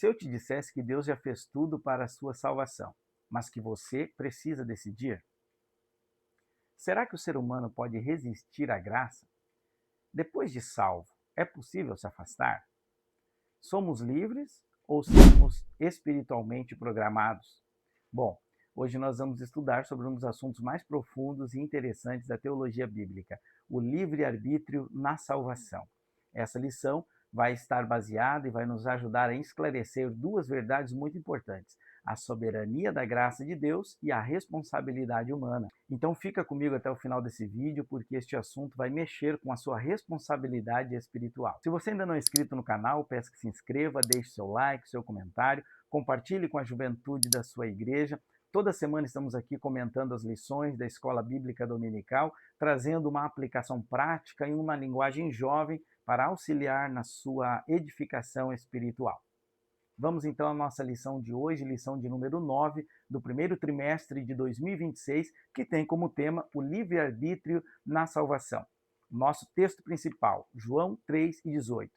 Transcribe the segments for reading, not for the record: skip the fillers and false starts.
se eu te dissesse que Deus já fez tudo para a sua salvação, mas que você precisa decidir? Será que o ser humano pode resistir à graça? Depois de salvo, é possível se afastar? Somos livres ou somos espiritualmente programados? Bom, hoje nós vamos estudar sobre um dos assuntos mais profundos e interessantes da teologia bíblica, o livre-arbítrio na salvação. Essa lição vai estar baseada e vai nos ajudar a esclarecer duas verdades muito importantes: a soberania da graça de Deus e a responsabilidade humana. Então fica comigo até o final desse vídeo, porque este assunto vai mexer com a sua responsabilidade espiritual. Se você ainda não é inscrito no canal, peço que se inscreva, deixe seu like, seu comentário, compartilhe com a juventude da sua igreja. Toda semana estamos aqui comentando as lições da Escola Bíblica Dominical, trazendo uma aplicação prática em uma linguagem jovem para auxiliar na sua edificação espiritual. Vamos então à nossa lição de hoje, lição de número 9, do primeiro trimestre de 2026, que tem como tema o livre-arbítrio na salvação. Nosso texto principal, João 3:18.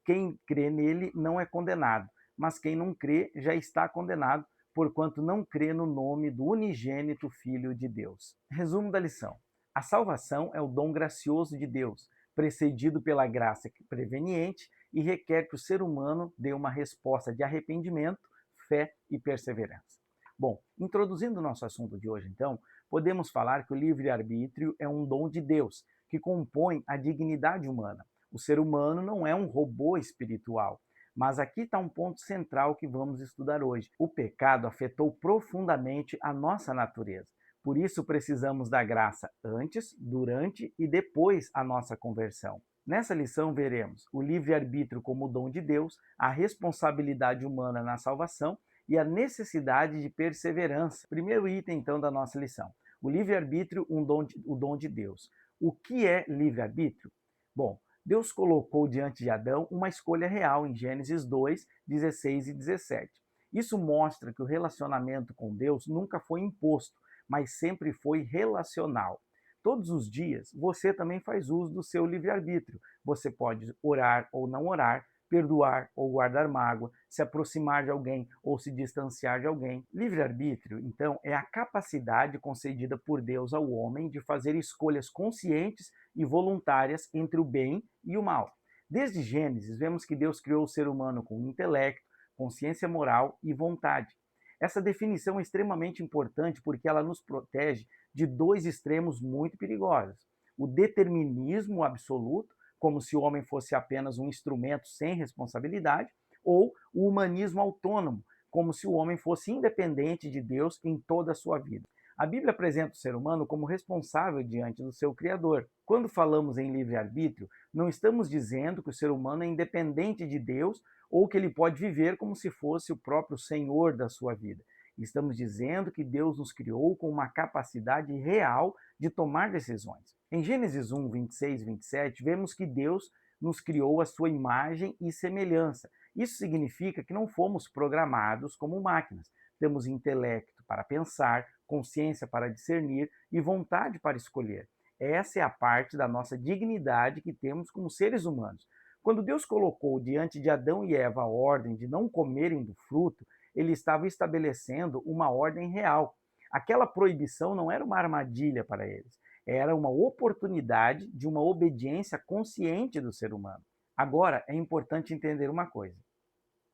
Quem crê nele não é condenado, mas quem não crê já está condenado, porquanto não crê no nome do unigênito Filho de Deus. Resumo da lição. A salvação é o dom gracioso de Deus, precedido pela graça preveniente, e requer que o ser humano dê uma resposta de arrependimento, fé e perseverança. Bom, introduzindo o nosso assunto de hoje, então, podemos falar que o livre-arbítrio é um dom de Deus, que compõe a dignidade humana. O ser humano não é um robô espiritual. Mas aqui está um ponto central que vamos estudar hoje. O pecado afetou profundamente a nossa natureza. Por isso precisamos da graça antes, durante e depois a nossa conversão. Nessa lição veremos o livre-arbítrio como dom de Deus, a responsabilidade humana na salvação e a necessidade de perseverança. Primeiro item, então, da nossa lição. O livre-arbítrio, o dom de Deus. O que é livre-arbítrio? Bom, Deus colocou diante de Adão uma escolha real em Gênesis 2, 16 e 17. Isso mostra que o relacionamento com Deus nunca foi imposto, mas sempre foi relacional. Todos os dias, você também faz uso do seu livre-arbítrio. Você pode orar ou não orar, perdoar ou guardar mágoa, se aproximar de alguém ou se distanciar de alguém. Livre-arbítrio, então, é a capacidade concedida por Deus ao homem de fazer escolhas conscientes e voluntárias entre o bem e o mal. Desde Gênesis, vemos que Deus criou o ser humano com intelecto, consciência moral e vontade. Essa definição é extremamente importante porque ela nos protege de dois extremos muito perigosos: o determinismo absoluto, como se o homem fosse apenas um instrumento sem responsabilidade, ou o humanismo autônomo, como se o homem fosse independente de Deus em toda a sua vida. A Bíblia apresenta o ser humano como responsável diante do seu Criador. Quando falamos em livre-arbítrio, não estamos dizendo que o ser humano é independente de Deus ou que ele pode viver como se fosse o próprio Senhor da sua vida. Estamos dizendo que Deus nos criou com uma capacidade real de tomar decisões. Em Gênesis 1, 26 e 27, vemos que Deus nos criou à sua imagem e semelhança. Isso significa que não fomos programados como máquinas. Temos intelecto para pensar, consciência para discernir e vontade para escolher. Essa é a parte da nossa dignidade que temos como seres humanos. Quando Deus colocou diante de Adão e Eva a ordem de não comerem do fruto, ele estava estabelecendo uma ordem real. Aquela proibição não era uma armadilha para eles, era uma oportunidade de uma obediência consciente do ser humano. Agora, é importante entender uma coisa: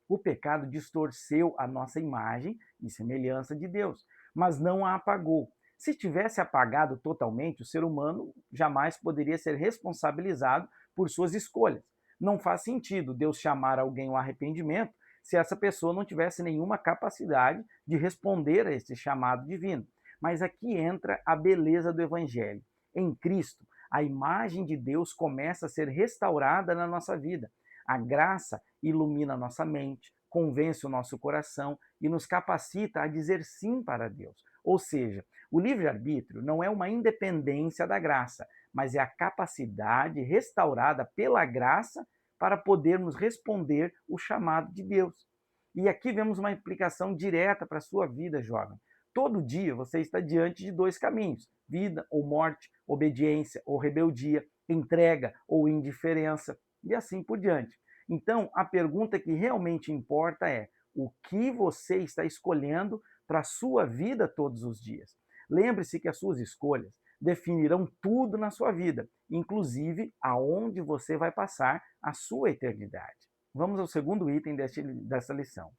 o pecado distorceu a nossa imagem e semelhança de Deus, mas não a apagou. Se tivesse apagado totalmente, o ser humano jamais poderia ser responsabilizado por suas escolhas. Não faz sentido Deus chamar alguém ao arrependimento se essa pessoa não tivesse nenhuma capacidade de responder a esse chamado divino. Mas aqui entra a beleza do Evangelho. Em Cristo, a imagem de Deus começa a ser restaurada na nossa vida. A graça ilumina a nossa mente, convence o nosso coração e nos capacita a dizer sim para Deus. Ou seja, o livre-arbítrio não é uma independência da graça, mas é a capacidade restaurada pela graça para podermos responder o chamado de Deus. E aqui vemos uma implicação direta para a sua vida, jovem. Todo dia você está diante de dois caminhos: vida ou morte, obediência ou rebeldia, entrega ou indiferença, e assim por diante. Então, a pergunta que realmente importa é: o que você está escolhendo para a sua vida todos os dias. Lembre-se que as suas escolhas definirão tudo na sua vida, inclusive aonde você vai passar a sua eternidade. Vamos ao segundo item dessa lição.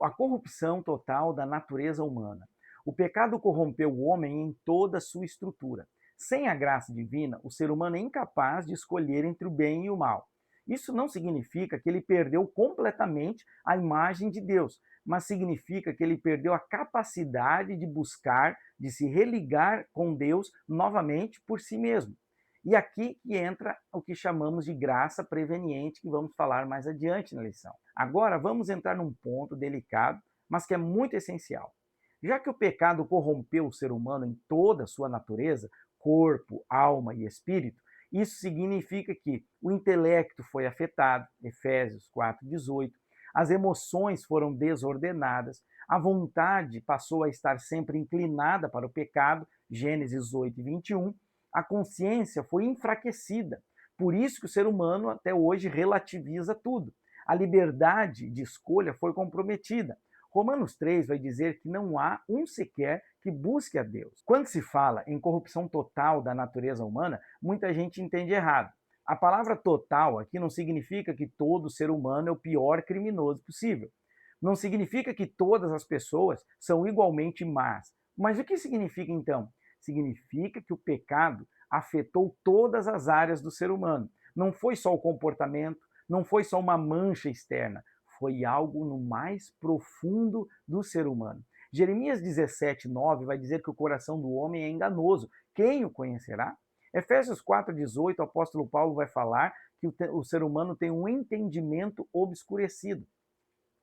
A corrupção total da natureza humana. O pecado corrompeu o homem em toda a sua estrutura. Sem a graça divina, o ser humano é incapaz de escolher entre o bem e o mal. Isso não significa que ele perdeu completamente a imagem de Deus, mas significa que ele perdeu a capacidade de buscar, de se religar com Deus novamente por si mesmo. E aqui que entra o que chamamos de graça preveniente, que vamos falar mais adiante na lição. Agora vamos entrar num ponto delicado, mas que é muito essencial. Já que o pecado corrompeu o ser humano em toda a sua natureza, corpo, alma e espírito, isso significa que o intelecto foi afetado, Efésios 4:18, as emoções foram desordenadas, a vontade passou a estar sempre inclinada para o pecado, Gênesis 8:21, a consciência foi enfraquecida. Por isso que o ser humano até hoje relativiza tudo. A liberdade de escolha foi comprometida. Romanos 3 vai dizer que não há um sequer que busque a Deus. Quando se fala em corrupção total da natureza humana, muita gente entende errado. A palavra total aqui não significa que todo ser humano é o pior criminoso possível. Não significa que todas as pessoas são igualmente más. Mas o que significa então? Significa que o pecado afetou todas as áreas do ser humano. Não foi só o comportamento, não foi só uma mancha externa, foi algo no mais profundo do ser humano. Jeremias 17:9 vai dizer que o coração do homem é enganoso. Quem o conhecerá? Efésios 4:18, o apóstolo Paulo vai falar que o ser humano tem um entendimento obscurecido.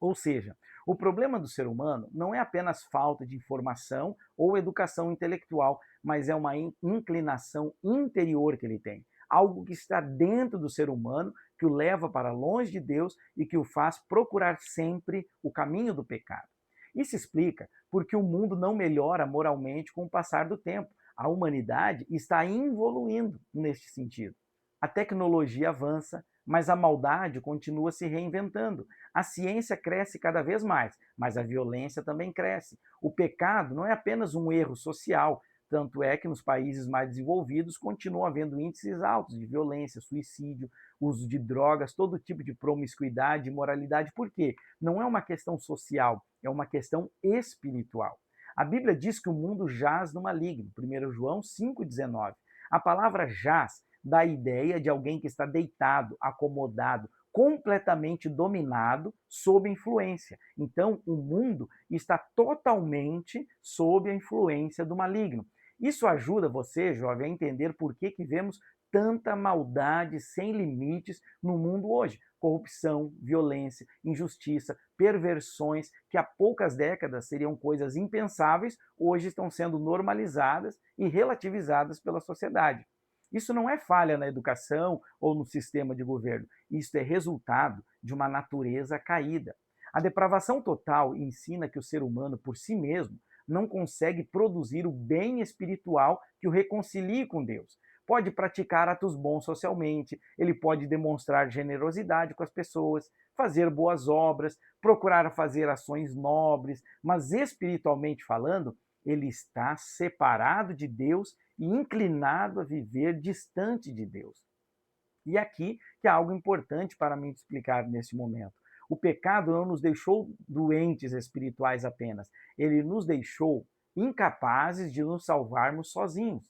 Ou seja, o problema do ser humano não é apenas falta de informação ou educação intelectual, mas é uma inclinação interior que ele tem. Algo que está dentro do ser humano, que o leva para longe de Deus e que o faz procurar sempre o caminho do pecado. Isso explica porque o mundo não melhora moralmente com o passar do tempo. A humanidade está evoluindo neste sentido. A tecnologia avança, mas a maldade continua se reinventando. A ciência cresce cada vez mais, mas a violência também cresce. O pecado não é apenas um erro social, tanto é que nos países mais desenvolvidos continuam havendo índices altos de violência, suicídio, uso de drogas, todo tipo de promiscuidade, imoralidade. Por quê? Não é uma questão social, é uma questão espiritual. A Bíblia diz que o mundo jaz no maligno, 1 João 5,19. A palavra jaz dá a ideia de alguém que está deitado, acomodado, completamente dominado, sob influência. Então, o mundo está totalmente sob a influência do maligno. Isso ajuda você, jovem, a entender por que vemos tanta maldade sem limites no mundo hoje. Corrupção, violência, injustiça, perversões que há poucas décadas seriam coisas impensáveis, hoje estão sendo normalizadas e relativizadas pela sociedade. Isso não é falha na educação ou no sistema de governo. Isso é resultado de uma natureza caída. A depravação total ensina que o ser humano, por si mesmo, não consegue produzir o bem espiritual que o reconcilie com Deus. Pode praticar atos bons socialmente, ele pode demonstrar generosidade com as pessoas, fazer boas obras, procurar fazer ações nobres, mas espiritualmente falando, ele está separado de Deus e inclinado a viver distante de Deus. E aqui que há algo importante para mim explicar nesse momento. O pecado não nos deixou doentes espirituais apenas, ele nos deixou incapazes de nos salvarmos sozinhos.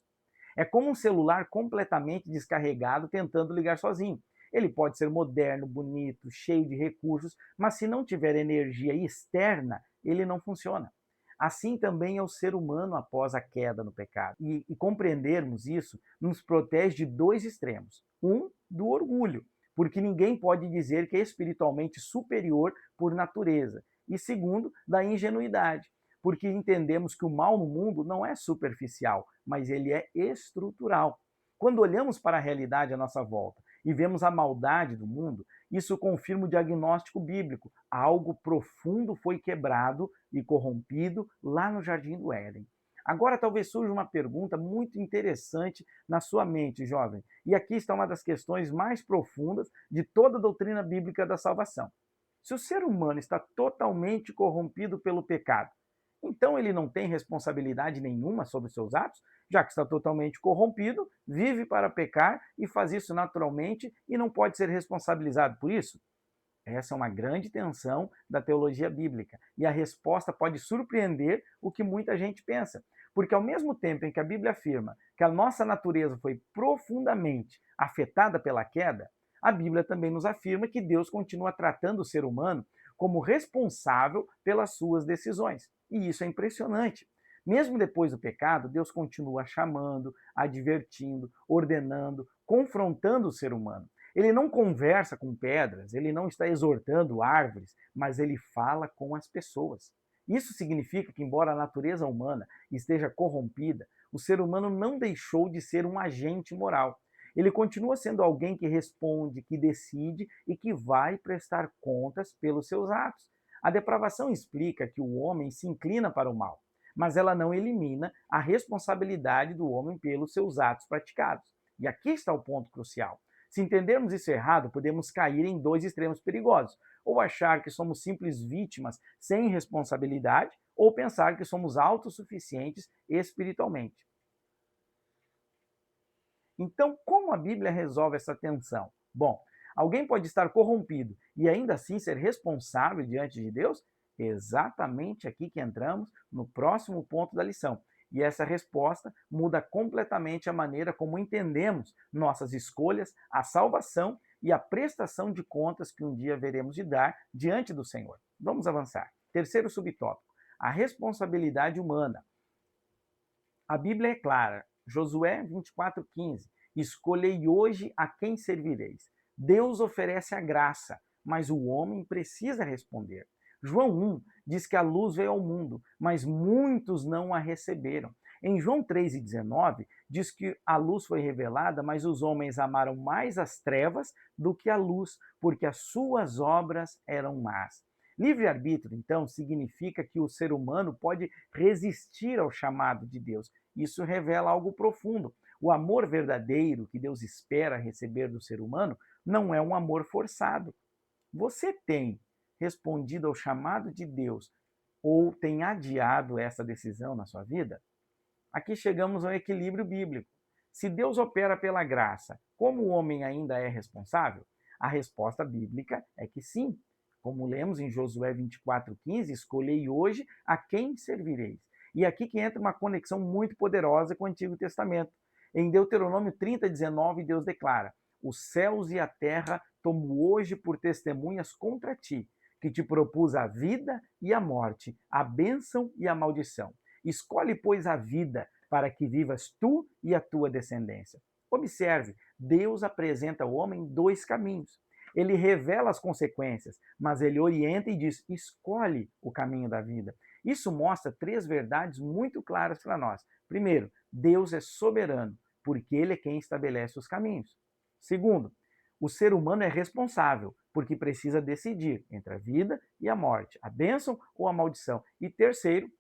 É como um celular completamente descarregado tentando ligar sozinho. Ele pode ser moderno, bonito, cheio de recursos, mas se não tiver energia externa, ele não funciona. Assim também é o ser humano após a queda no pecado. E compreendermos isso nos protege de dois extremos. Um, do orgulho, porque ninguém pode dizer que é espiritualmente superior por natureza. E segundo, da ingenuidade, porque entendemos que o mal no mundo não é superficial, mas ele é estrutural. Quando olhamos para a realidade à nossa volta e vemos a maldade do mundo, isso confirma o diagnóstico bíblico. Algo profundo foi quebrado e corrompido lá no Jardim do Éden. Agora talvez surja uma pergunta muito interessante na sua mente, jovem. E aqui está uma das questões mais profundas de toda a doutrina bíblica da salvação. Se o ser humano está totalmente corrompido pelo pecado, então ele não tem responsabilidade nenhuma sobre os seus atos, já que está totalmente corrompido, vive para pecar e faz isso naturalmente e não pode ser responsabilizado por isso? Essa é uma grande tensão da teologia bíblica. E a resposta pode surpreender o que muita gente pensa. Porque ao mesmo tempo em que a Bíblia afirma que a nossa natureza foi profundamente afetada pela queda, a Bíblia também nos afirma que Deus continua tratando o ser humano como responsável pelas suas decisões. E isso é impressionante. Mesmo depois do pecado, Deus continua chamando, advertindo, ordenando, confrontando o ser humano. Ele não conversa com pedras, ele não está exortando árvores, mas ele fala com as pessoas. Isso significa que, embora a natureza humana esteja corrompida, o ser humano não deixou de ser um agente moral. Ele continua sendo alguém que responde, que decide e que vai prestar contas pelos seus atos. A depravação explica que o homem se inclina para o mal, mas ela não elimina a responsabilidade do homem pelos seus atos praticados. E aqui está o ponto crucial. Se entendermos isso errado, podemos cair em dois extremos perigosos. Ou achar que somos simples vítimas sem responsabilidade, ou pensar que somos autossuficientes espiritualmente. Então, como a Bíblia resolve essa tensão? Bom, alguém pode estar corrompido e ainda assim ser responsável diante de Deus? Exatamente aqui que entramos no próximo ponto da lição. E essa resposta muda completamente a maneira como entendemos nossas escolhas, a salvação e a prestação de contas que um dia veremos de dar diante do Senhor. Vamos avançar. Terceiro subtópico: a responsabilidade humana. A Bíblia é clara. Josué 24:15. Escolhei hoje a quem servireis. Deus oferece a graça, mas o homem precisa responder. João 1 diz que a luz veio ao mundo, mas muitos não a receberam. Em João 3:19 diz que a luz foi revelada, mas os homens amaram mais as trevas do que a luz, porque as suas obras eram más. Livre-arbítrio, então, significa que o ser humano pode resistir ao chamado de Deus. Isso revela algo profundo. O amor verdadeiro que Deus espera receber do ser humano não é um amor forçado. Você tem respondido ao chamado de Deus ou tem adiado essa decisão na sua vida? Aqui chegamos ao equilíbrio bíblico. Se Deus opera pela graça, como o homem ainda é responsável? A resposta bíblica é que sim. Como lemos em Josué 24:15, escolhei hoje a quem servireis. E aqui que entra uma conexão muito poderosa com o Antigo Testamento. Em Deuteronômio 30:19, Deus declara: os céus e a terra tomo hoje por testemunhas contra ti, que te propus a vida e a morte, a bênção e a maldição. Escolhe, pois, a vida, para que vivas tu e a tua descendência. Observe, Deus apresenta ao homem dois caminhos. Ele revela as consequências, mas ele orienta e diz: escolhe o caminho da vida. Isso mostra três verdades muito claras para nós. Primeiro, Deus é soberano, porque ele é quem estabelece os caminhos. Segundo, o ser humano é responsável, porque precisa decidir entre a vida e a morte, a bênção ou a maldição. E terceiro,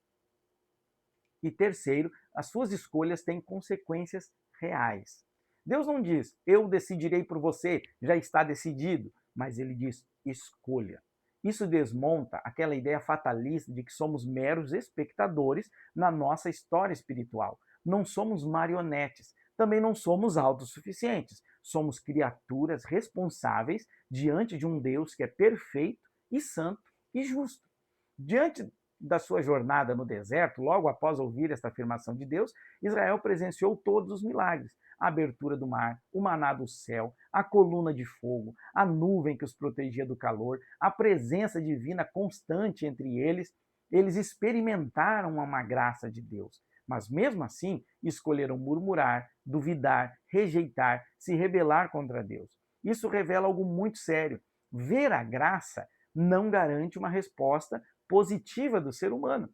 as suas escolhas têm consequências reais. Deus não diz, eu decidirei por você, já está decidido, mas ele diz, escolha. Isso desmonta aquela ideia fatalista de que somos meros espectadores na nossa história espiritual. Não somos marionetes, também não somos autossuficientes. Somos criaturas responsáveis diante de um Deus que é perfeito e santo e justo. Diante da sua jornada no deserto, logo após ouvir esta afirmação de Deus, Israel presenciou todos os milagres: a abertura do mar, o maná do céu, a coluna de fogo, a nuvem que os protegia do calor, a presença divina constante entre eles. Eles experimentaram uma graça de Deus, mas mesmo assim escolheram murmurar, duvidar, rejeitar, se rebelar contra Deus. Isso revela algo muito sério. Ver a graça não garante uma resposta positiva do ser humano.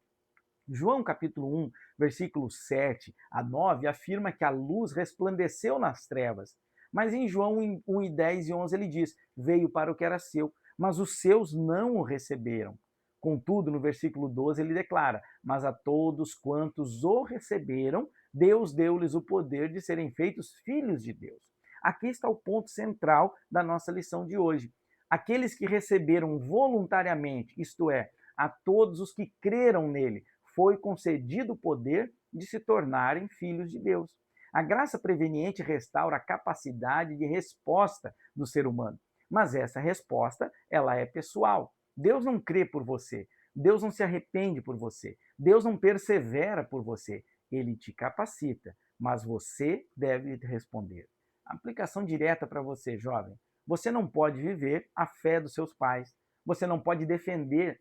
João capítulo 1, versículos 7 a 9, afirma que a luz resplandeceu nas trevas. Mas em João 1, 10 e 11 ele diz, veio para o que era seu, mas os seus não o receberam. Contudo, no versículo 12 ele declara, mas a todos quantos o receberam, Deus deu-lhes o poder de serem feitos filhos de Deus. Aqui está o ponto central da nossa lição de hoje. Aqueles que receberam voluntariamente, isto é, a todos os que creram nele, foi concedido o poder de se tornarem filhos de Deus. A graça preveniente restaura a capacidade de resposta do ser humano, mas essa resposta, ela é pessoal. Deus não crê por você, Deus não se arrepende por você, Deus não persevera por você. Ele te capacita, mas você deve responder. Aplicação direta para você, jovem. Você não pode viver a fé dos seus pais. Você não pode defender.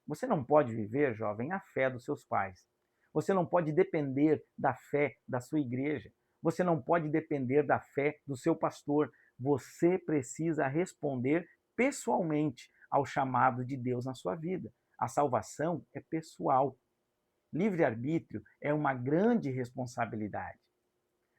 Você não pode viver, jovem, a fé dos seus pais. Você não pode depender da fé da sua igreja. Você não pode depender da fé do seu pastor. Você precisa responder pessoalmente ao chamado de Deus na sua vida. A salvação é pessoal. Livre-arbítrio é uma grande responsabilidade.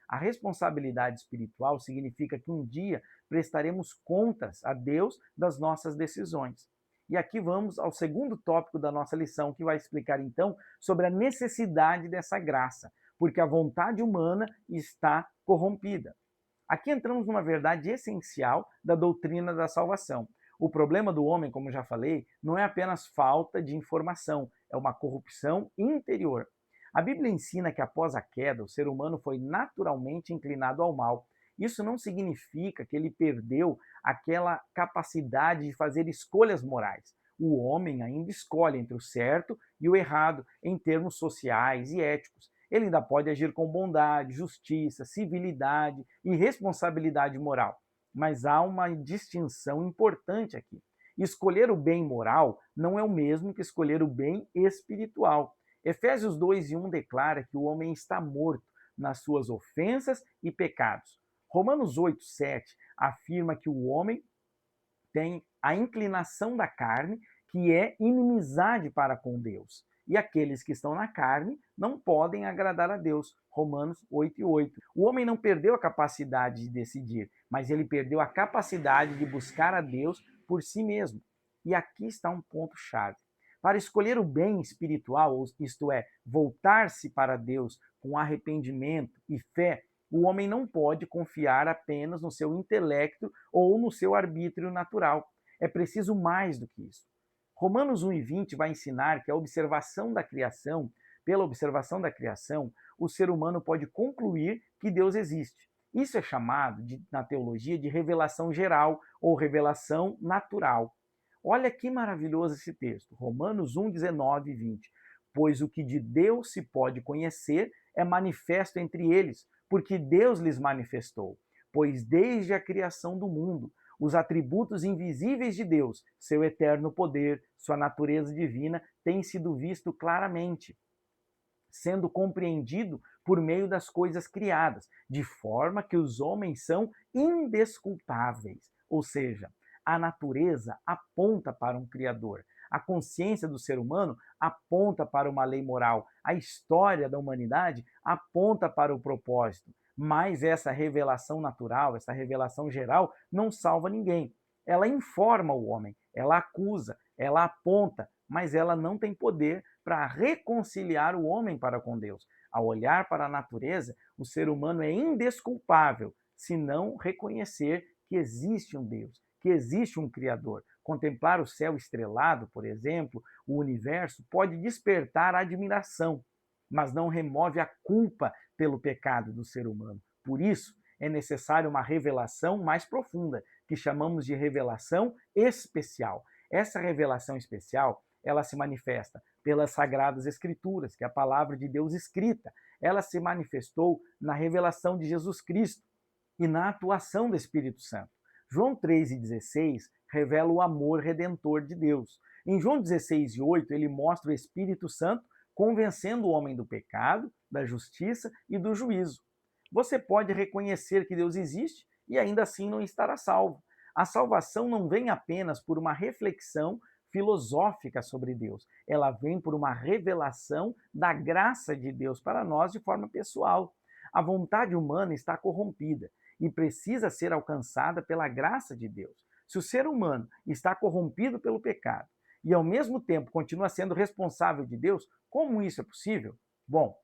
A responsabilidade espiritual significa que um dia prestaremos contas a Deus das nossas decisões. E aqui vamos ao segundo tópico da nossa lição, que vai explicar então sobre a necessidade dessa graça, porque a vontade humana está corrompida. Aqui entramos numa verdade essencial da doutrina da salvação. O problema do homem, como já falei, não é apenas falta de informação, é uma corrupção interior. A Bíblia ensina que após a queda, o ser humano foi naturalmente inclinado ao mal. Isso não significa que ele perdeu aquela capacidade de fazer escolhas morais. O homem ainda escolhe entre o certo e o errado em termos sociais e éticos. Ele ainda pode agir com bondade, justiça, civilidade e responsabilidade moral. Mas há uma distinção importante aqui. Escolher o bem moral não é o mesmo que escolher o bem espiritual. Efésios 2:1 declara que o homem está morto nas suas ofensas e pecados. Romanos 8:7 afirma que o homem tem a inclinação da carne, que é inimizade para com Deus. E aqueles que estão na carne não podem agradar a Deus. Romanos 8:8. O homem não perdeu a capacidade de decidir, mas ele perdeu a capacidade de buscar a Deus por si mesmo. E aqui está um ponto-chave. Para escolher o bem espiritual, isto é, voltar-se para Deus com arrependimento e fé, o homem não pode confiar apenas no seu intelecto ou no seu arbítrio natural. É preciso mais do que isso. Romanos 1:20 vai ensinar que pela observação da criação, o ser humano pode concluir que Deus existe. Isso é chamado, na teologia, de revelação geral ou revelação natural. Olha que maravilhoso esse texto, Romanos 1:19 e 20. Pois o que de Deus se pode conhecer é manifesto entre eles, porque Deus lhes manifestou. Pois desde a criação do mundo, os atributos invisíveis de Deus, seu eterno poder, sua natureza divina, têm sido visto claramente, sendo compreendido por meio das coisas criadas, de forma que os homens são indesculpáveis. Ou seja, a natureza aponta para um Criador. A consciência do ser humano aponta para uma lei moral. A história da humanidade aponta para o propósito. Mas essa revelação natural, essa revelação geral, não salva ninguém. Ela informa o homem, ela acusa, ela aponta, mas ela não tem poder para reconciliar o homem para com Deus. Ao olhar para a natureza, o ser humano é indesculpável se não reconhecer que existe um Deus, que existe um Criador. Contemplar o céu estrelado, por exemplo, o universo, pode despertar admiração, mas não remove a culpa pelo pecado do ser humano. Por isso, é necessária uma revelação mais profunda, que chamamos de revelação especial. Essa revelação especial, ela se manifesta pelas Sagradas Escrituras, que é a palavra de Deus escrita. Ela se manifestou na revelação de Jesus Cristo e na atuação do Espírito Santo. João 3:16 revela o amor redentor de Deus. Em João 16:8, ele mostra o Espírito Santo convencendo o homem do pecado, da justiça e do juízo. Você pode reconhecer que Deus existe e ainda assim não estará salvo. A salvação não vem apenas por uma reflexão filosófica sobre Deus. Ela vem por uma revelação da graça de Deus para nós de forma pessoal. A vontade humana está corrompida e precisa ser alcançada pela graça de Deus. Se o ser humano está corrompido pelo pecado e ao mesmo tempo continua sendo responsável de Deus, como isso é possível? Bom,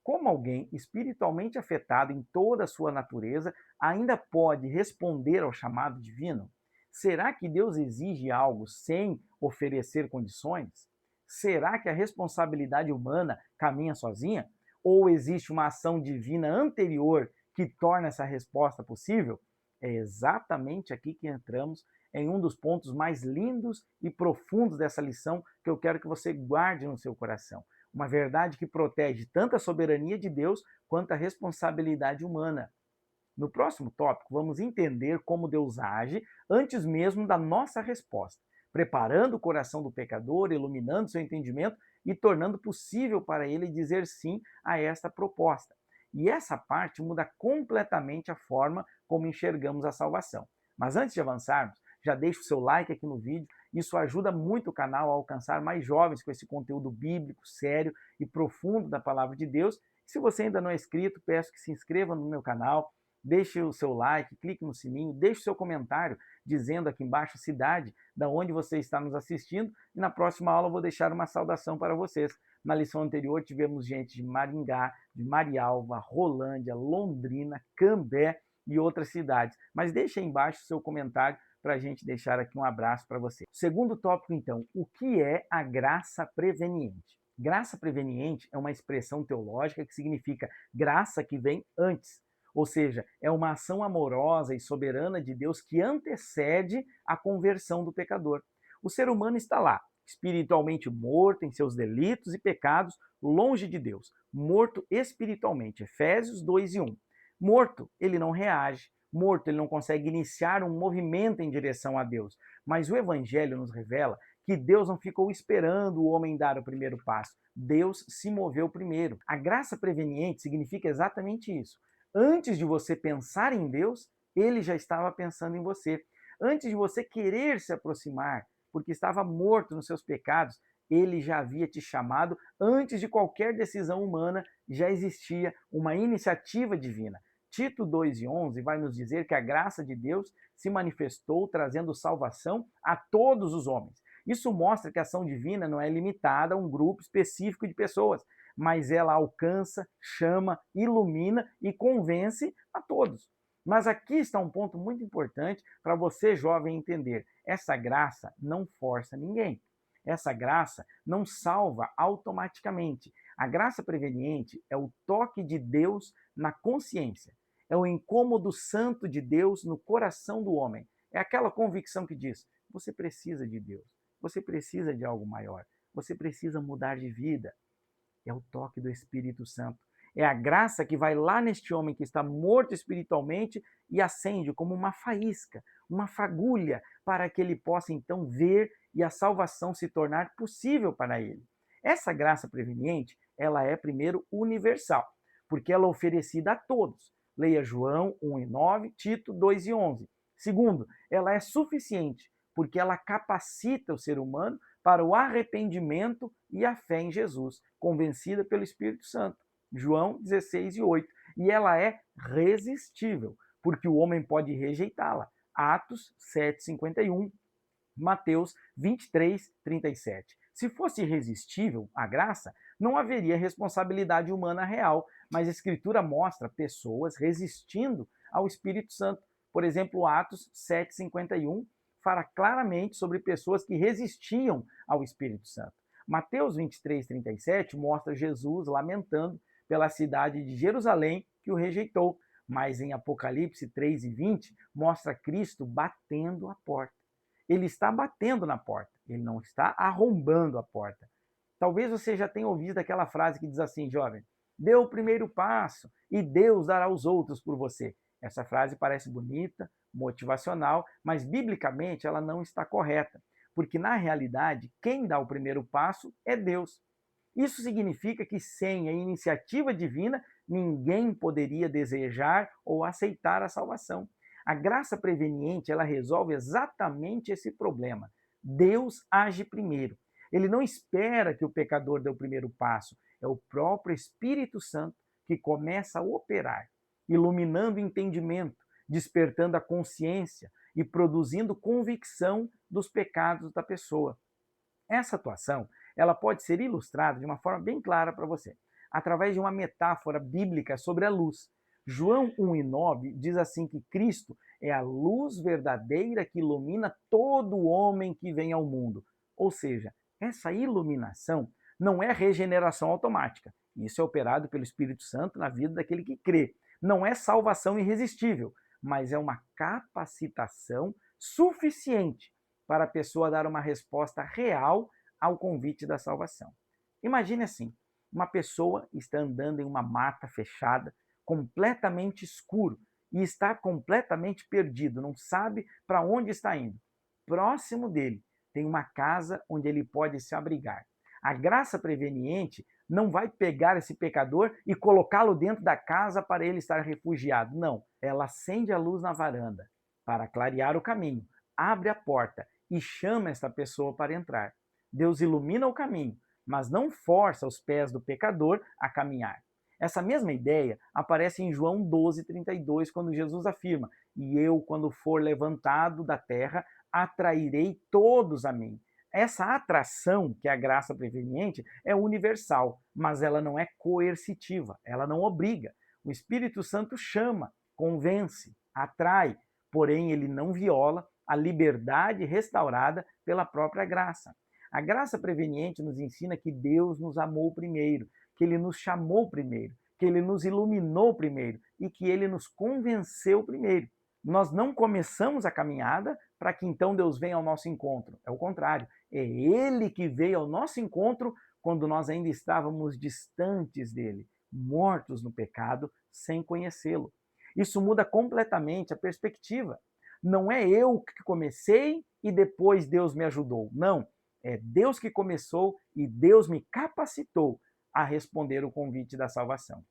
como alguém espiritualmente afetado em toda a sua natureza ainda pode responder ao chamado divino? Será que Deus exige algo sem oferecer condições? Será que a responsabilidade humana caminha sozinha? Ou existe uma ação divina anterior que torna essa resposta possível? É exatamente aqui que entramos em um dos pontos mais lindos e profundos dessa lição que eu quero que você guarde no seu coração. Uma verdade que protege tanto a soberania de Deus quanto a responsabilidade humana. No próximo tópico, vamos entender como Deus age antes mesmo da nossa resposta, preparando o coração do pecador, iluminando seu entendimento e tornando possível para ele dizer sim a esta proposta. E essa parte muda completamente a forma como enxergamos a salvação. Mas antes de avançarmos, já deixa o seu like aqui no vídeo, isso ajuda muito o canal a alcançar mais jovens com esse conteúdo bíblico, sério e profundo da palavra de Deus. Se você ainda não é inscrito, peço que se inscreva no meu canal, deixe o seu like, clique no sininho, deixe o seu comentário dizendo aqui embaixo a cidade da onde você está nos assistindo e na próxima aula eu vou deixar uma saudação para vocês. Na lição anterior tivemos gente de Maringá, de Marialva, Rolândia, Londrina, Cambé e outras cidades. Mas deixe aí embaixo o seu comentário para a gente deixar aqui um abraço para você. Segundo tópico, então, o que é a graça preveniente? Graça preveniente é uma expressão teológica que significa graça que vem antes. Ou seja, é uma ação amorosa e soberana de Deus que antecede a conversão do pecador. O ser humano está lá, espiritualmente morto em seus delitos e pecados, longe de Deus, morto espiritualmente. Efésios 2:1. Morto, ele não reage. Morto, ele não consegue iniciar um movimento em direção a Deus. Mas o Evangelho nos revela que Deus não ficou esperando o homem dar o primeiro passo. Deus se moveu primeiro. A graça preveniente significa exatamente isso. Antes de você pensar em Deus, ele já estava pensando em você. Antes de você querer se aproximar, porque estava morto nos seus pecados, ele já havia te chamado. Antes de qualquer decisão humana, já existia uma iniciativa divina. Tito 2:11 vai nos dizer que a graça de Deus se manifestou trazendo salvação a todos os homens. Isso mostra que a ação divina não é limitada a um grupo específico de pessoas, mas ela alcança, chama, ilumina e convence a todos. Mas aqui está um ponto muito importante para você, jovem, entender. Essa graça não força ninguém. Essa graça não salva automaticamente. A graça preveniente é o toque de Deus na consciência. É o incômodo santo de Deus no coração do homem. É aquela convicção que diz: você precisa de Deus, você precisa de algo maior, você precisa mudar de vida. É o toque do Espírito Santo. É a graça que vai lá neste homem que está morto espiritualmente e acende como uma faísca, uma fagulha, para que ele possa então ver e a salvação se tornar possível para ele. Essa graça preveniente, ela é primeiro universal, porque ela é oferecida a todos. Leia João 1:9, Tito 2:11. Segundo, ela é suficiente, porque ela capacita o ser humano para o arrependimento e a fé em Jesus, convencida pelo Espírito Santo. João 16:8. E ela é resistível, porque o homem pode rejeitá-la. Atos 7:51. Mateus 23:37. Se fosse irresistível a graça, não haveria responsabilidade humana real, mas a Escritura mostra pessoas resistindo ao Espírito Santo. Por exemplo, Atos 7:51 fala claramente sobre pessoas que resistiam ao Espírito Santo. Mateus 23:37 mostra Jesus lamentando pela cidade de Jerusalém que o rejeitou, mas em Apocalipse 3:20 mostra Cristo batendo a porta. Ele está batendo na porta, ele não está arrombando a porta. Talvez você já tenha ouvido aquela frase que diz assim, jovem: dê o primeiro passo e Deus dará os outros por você. Essa frase parece bonita, motivacional, mas biblicamente ela não está correta, porque na realidade quem dá o primeiro passo é Deus. Isso significa que sem a iniciativa divina, ninguém poderia desejar ou aceitar a salvação. A graça preveniente, ela resolve exatamente esse problema. Deus age primeiro. Ele não espera que o pecador dê o primeiro passo. É o próprio Espírito Santo que começa a operar, iluminando o entendimento, despertando a consciência e produzindo convicção dos pecados da pessoa. Essa atuação, ela pode ser ilustrada de uma forma bem clara para você, através de uma metáfora bíblica sobre a luz. João 1,9 diz assim que Cristo é a luz verdadeira que ilumina todo homem que vem ao mundo. Ou seja, essa iluminação não é regeneração automática. Isso é operado pelo Espírito Santo na vida daquele que crê. Não é salvação irresistível, mas é uma capacitação suficiente para a pessoa dar uma resposta real ao convite da salvação. Imagine assim, uma pessoa está andando em uma mata fechada, completamente escuro, e está completamente perdido, não sabe para onde está indo. Próximo dele tem uma casa onde ele pode se abrigar. A graça preveniente não vai pegar esse pecador e colocá-lo dentro da casa para ele estar refugiado. Não, ela acende a luz na varanda para clarear o caminho, abre a porta e chama esta pessoa para entrar. Deus ilumina o caminho, mas não força os pés do pecador a caminhar. Essa mesma ideia aparece em João 12,32, quando Jesus afirma: "E eu, quando for levantado da terra, atrairei todos a mim." Essa atração, que é a graça preveniente, é universal, mas ela não é coercitiva, ela não obriga. O Espírito Santo chama, convence, atrai, porém ele não viola a liberdade restaurada pela própria graça. A graça preveniente nos ensina que Deus nos amou primeiro, que ele nos chamou primeiro, que ele nos iluminou primeiro e que ele nos convenceu primeiro. Nós não começamos a caminhada para que então Deus venha ao nosso encontro. É o contrário. É ele que veio ao nosso encontro quando nós ainda estávamos distantes dele, mortos no pecado, sem conhecê-lo. Isso muda completamente a perspectiva. Não é eu que comecei e depois Deus me ajudou. Não. É Deus que começou e Deus me capacitou a responder o convite da salvação.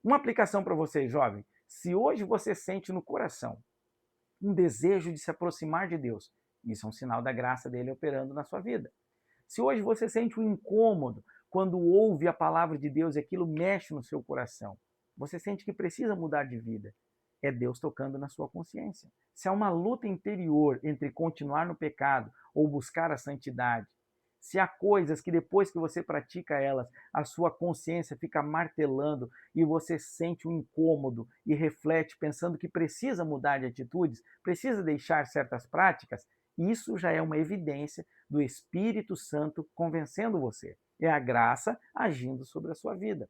Uma aplicação para você, jovem. Se hoje você sente no coração um desejo de se aproximar de Deus, isso é um sinal da graça dele operando na sua vida. Se hoje você sente um incômodo quando ouve a palavra de Deus e aquilo mexe no seu coração, você sente que precisa mudar de vida, é Deus tocando na sua consciência. Se há uma luta interior entre continuar no pecado ou buscar a santidade, se há coisas que depois que você pratica elas, a sua consciência fica martelando e você sente um incômodo e reflete pensando que precisa mudar de atitudes, precisa deixar certas práticas, isso já é uma evidência do Espírito Santo convencendo você. É a graça agindo sobre a sua vida.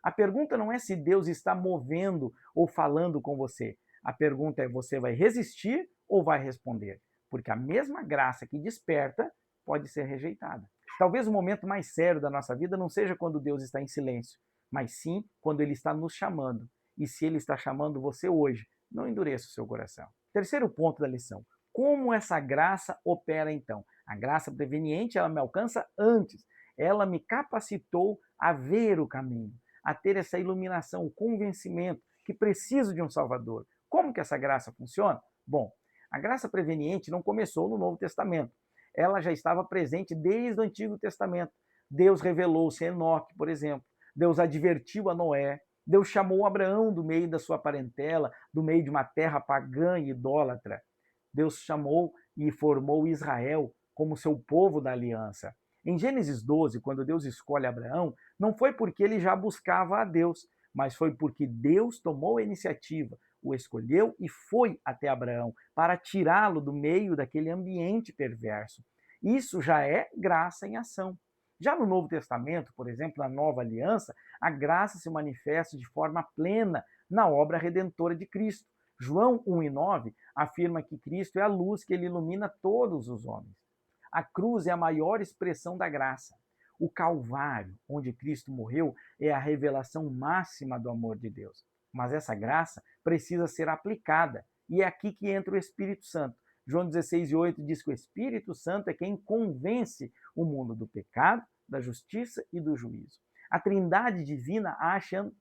A pergunta não é se Deus está movendo ou falando com você. A pergunta é: você vai resistir ou vai responder? Porque a mesma graça que desperta pode ser rejeitada. Talvez o momento mais sério da nossa vida não seja quando Deus está em silêncio, mas sim quando Ele está nos chamando. E se Ele está chamando você hoje, não endureça o seu coração. Terceiro ponto da lição: como essa graça opera então? A graça preveniente, ela me alcança antes. Ela me capacitou a ver o caminho, a ter essa iluminação, o convencimento que preciso de um Salvador. Como que essa graça funciona? Bom, a graça preveniente não começou no Novo Testamento. Ela já estava presente desde o Antigo Testamento. Deus revelou-se a Enoque, por exemplo. Deus advertiu a Noé. Deus chamou Abraão do meio da sua parentela, do meio de uma terra pagã e idólatra. Deus chamou e formou Israel como seu povo da aliança. Em Gênesis 12, quando Deus escolhe Abraão, não foi porque ele já buscava a Deus, mas foi porque Deus tomou a iniciativa, o escolheu e foi até Abraão para tirá-lo do meio daquele ambiente perverso. Isso já é graça em ação. Já no Novo Testamento, por exemplo, na Nova Aliança, a graça se manifesta de forma plena na obra redentora de Cristo. João 1,9 afirma que Cristo é a luz que ele ilumina todos os homens. A cruz é a maior expressão da graça. O Calvário, onde Cristo morreu, é a revelação máxima do amor de Deus. Mas essa graça precisa ser aplicada. E é aqui que entra o Espírito Santo. João 16,8 diz que o Espírito Santo é quem convence o mundo do pecado, da justiça e do juízo. A Trindade divina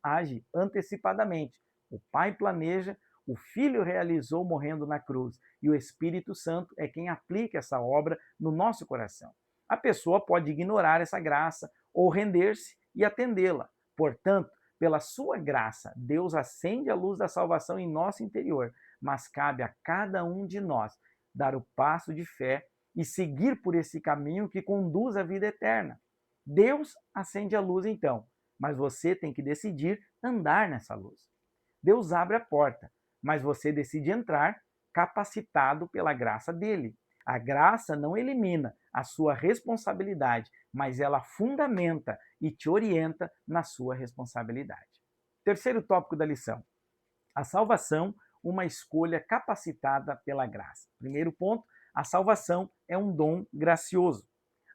age antecipadamente. O Pai planeja, o Filho realizou morrendo na cruz e o Espírito Santo é quem aplica essa obra no nosso coração. A pessoa pode ignorar essa graça ou render-se e atendê-la. Portanto, pela sua graça, Deus acende a luz da salvação em nosso interior, mas cabe a cada um de nós dar o passo de fé e seguir por esse caminho que conduz à vida eterna. Deus acende a luz então, mas você tem que decidir andar nessa luz. Deus abre a porta, mas você decide entrar capacitado pela graça dele. A graça não elimina a sua responsabilidade, mas ela fundamenta e te orienta na sua responsabilidade. Terceiro tópico da lição: a salvação, uma escolha capacitada pela graça. Primeiro ponto, a salvação é um dom gracioso.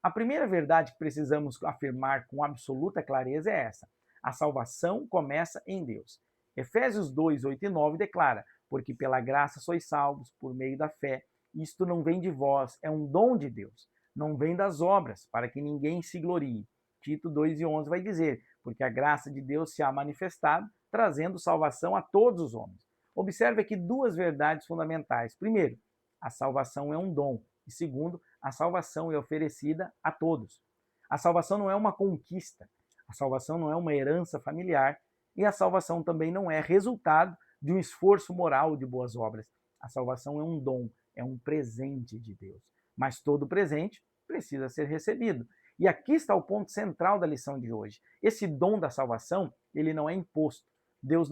A primeira verdade que precisamos afirmar com absoluta clareza é essa: a salvação começa em Deus. Efésios 2, 8 e 9 declara: porque pela graça sois salvos, por meio da fé. Isto não vem de vós, é um dom de Deus. Não vem das obras, para que ninguém se glorie. Tito 2 e 11 vai dizer: porque a graça de Deus se há manifestado, trazendo salvação a todos os homens. Observe aqui duas verdades fundamentais. Primeiro, a salvação é um dom. E segundo, a salvação é oferecida a todos. A salvação não é uma conquista. A salvação não é uma herança familiar. E a salvação também não é resultado de um esforço moral de boas obras. A salvação é um dom, é um presente de Deus. Mas todo presente precisa ser recebido. E aqui está o ponto central da lição de hoje. Esse dom da salvação, ele não é imposto. Deus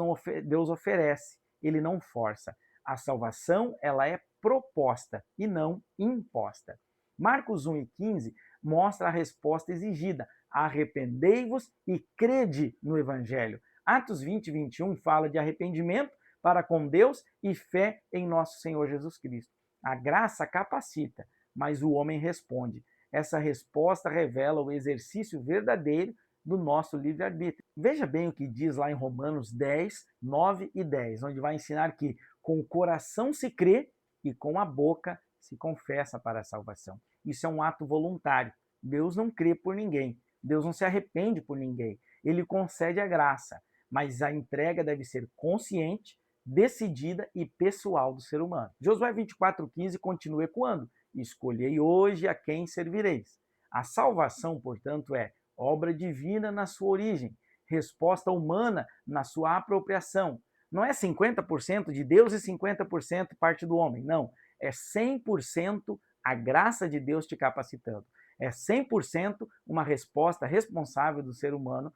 oferece, ele não força. A salvação, ela é proposta e não imposta. Marcos 1 e 15 mostra a resposta exigida: arrependei-vos e crede no Evangelho. Atos 20 e 21 fala de arrependimento para com Deus e fé em nosso Senhor Jesus Cristo. A graça capacita, mas o homem responde. Essa resposta revela o exercício verdadeiro do nosso livre-arbítrio. Veja bem o que diz lá em Romanos 10, 9 e 10, onde vai ensinar que com o coração se crê e com a boca se confessa para a salvação. Isso é um ato voluntário. Deus não crê por ninguém. Deus não se arrepende por ninguém. Ele concede a graça, mas a entrega deve ser consciente, decidida e pessoal do ser humano. Josué 24:15 continua ecoando: escolhei hoje a quem servireis. A salvação, portanto, é obra divina na sua origem, resposta humana na sua apropriação. Não é 50% de Deus e 50% parte do homem, não. É 100% a graça de Deus te capacitando. É 100% uma resposta responsável do ser humano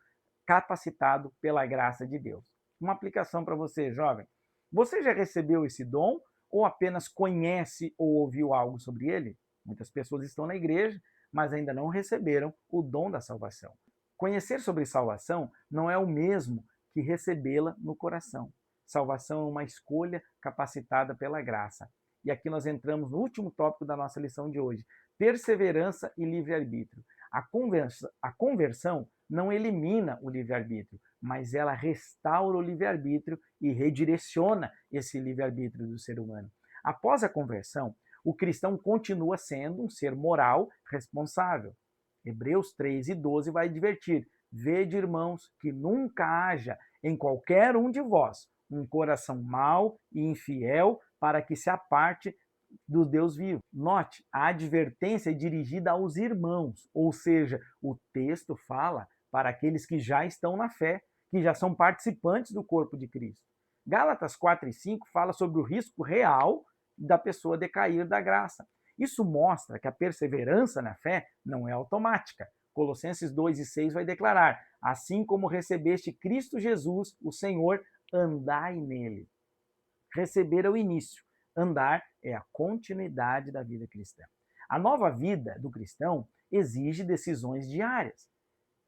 capacitado pela graça de Deus. Uma aplicação para você, jovem. Você já recebeu esse dom ou apenas conhece ou ouviu algo sobre ele? Muitas pessoas estão na igreja, mas ainda não receberam o dom da salvação. Conhecer sobre salvação não é o mesmo que recebê-la no coração. Salvação é uma escolha capacitada pela graça. E aqui nós entramos no último tópico da nossa lição de hoje: perseverança e livre-arbítrio. A conversão não elimina o livre-arbítrio, mas ela restaura o livre-arbítrio e redireciona esse livre-arbítrio do ser humano. Após a conversão, o cristão continua sendo um ser moral responsável. Hebreus 3 e 12 vai advertir: vede, irmãos, que nunca haja em qualquer um de vós um coração mau e infiel para que se aparte do Deus vivo. Note, a advertência é dirigida aos irmãos, ou seja, o texto fala para aqueles que já estão na fé, que já são participantes do corpo de Cristo. Gálatas 4 e 5 fala sobre o risco real da pessoa decair da graça. Isso mostra que a perseverança na fé não é automática. Colossenses 2 e 6 vai declarar: assim como recebeste Cristo Jesus, o Senhor, andai nele. Receber é o início. Andar é a continuidade da vida cristã. A nova vida do cristão exige decisões diárias.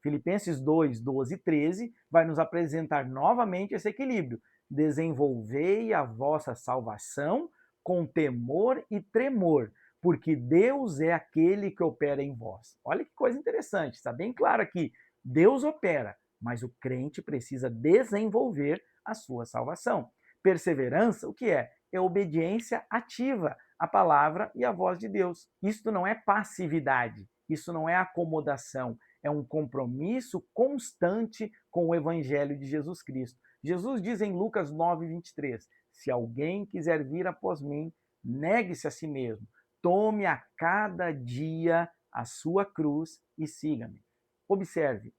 Filipenses 2, 12 e 13 vai nos apresentar novamente esse equilíbrio. Desenvolvei a vossa salvação com temor e tremor, porque Deus é aquele que opera em vós. Olha que coisa interessante, está bem claro aqui. Deus opera, mas o crente precisa desenvolver a sua salvação. Perseverança, o que é? É obediência ativa à palavra e à voz de Deus. Isto não é passividade, isso não é acomodação, é um compromisso constante com o Evangelho de Jesus Cristo. Jesus diz em Lucas 9, 23, se alguém quiser vir após mim, negue-se a si mesmo, tome a cada dia a sua cruz e siga-me. Observe,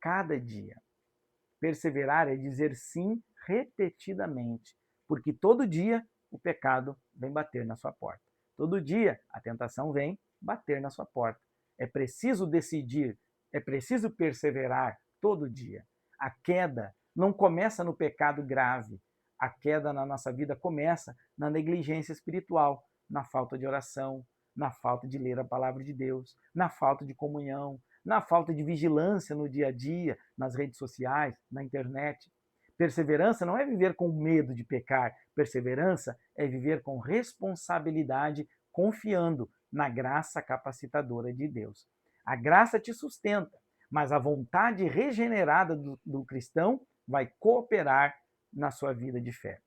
cada dia. Perseverar é dizer sim repetidamente, porque todo dia o pecado vem bater na sua porta. Todo dia a tentação vem bater na sua porta. É preciso decidir, é preciso perseverar todo dia. A queda não começa no pecado grave, A queda na nossa vida começa na negligência espiritual, na falta de oração, na falta de ler a palavra de Deus, na falta de comunhão, na falta de vigilância no dia a dia, nas redes sociais, na internet. Perseverança não é viver com medo de pecar. Perseverança é viver com responsabilidade, confiando na graça capacitadora de Deus. A graça te sustenta, mas a vontade regenerada do cristão vai cooperar na sua vida de fé.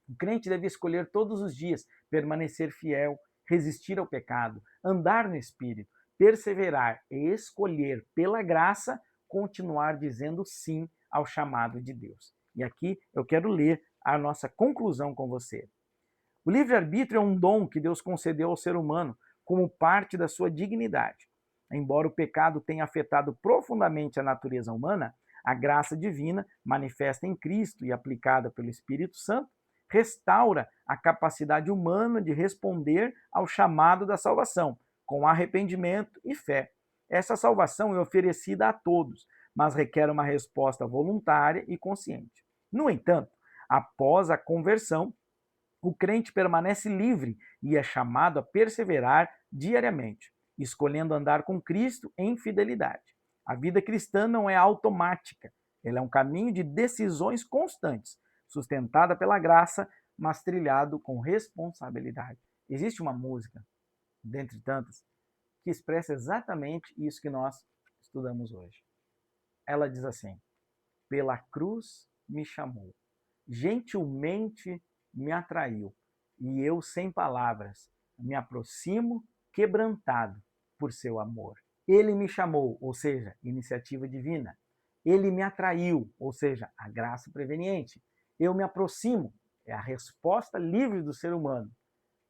O crente deve escolher todos os dias permanecer fiel, resistir ao pecado, andar no Espírito, perseverar e escolher pela graça continuar dizendo sim ao chamado de Deus. E aqui eu quero ler a nossa conclusão com você. O livre-arbítrio é um dom que Deus concedeu ao ser humano como parte da sua dignidade. Embora o pecado tenha afetado profundamente a natureza humana, a graça divina, manifesta em Cristo e aplicada pelo Espírito Santo, restaura a capacidade humana de responder ao chamado da salvação, com arrependimento e fé. Essa salvação é oferecida a todos, mas requer uma resposta voluntária e consciente. No entanto, após a conversão, o crente permanece livre e é chamado a perseverar diariamente, escolhendo andar com Cristo em fidelidade. A vida cristã não é automática, ela é um caminho de decisões constantes, sustentada pela graça, mas trilhado com responsabilidade. Existe uma música, dentre tantas, que expressa exatamente isso que nós estudamos hoje. Ela diz assim: pela cruz me chamou, gentilmente me atraiu, e eu, sem palavras, me aproximo quebrantado por seu amor. Ele me chamou, ou seja, iniciativa divina. Ele me atraiu, ou seja, a graça preveniente. Eu me aproximo, é a resposta livre do ser humano.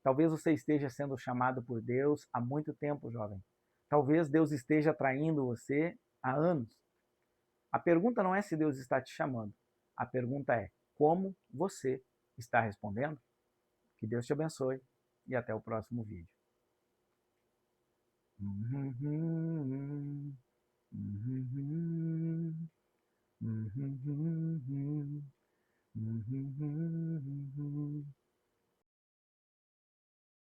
Talvez você esteja sendo chamado por Deus há muito tempo, jovem. Talvez Deus esteja atraindo você há anos. A pergunta não é se Deus está te chamando. A pergunta é como você está respondendo. Que Deus te abençoe e até o próximo vídeo.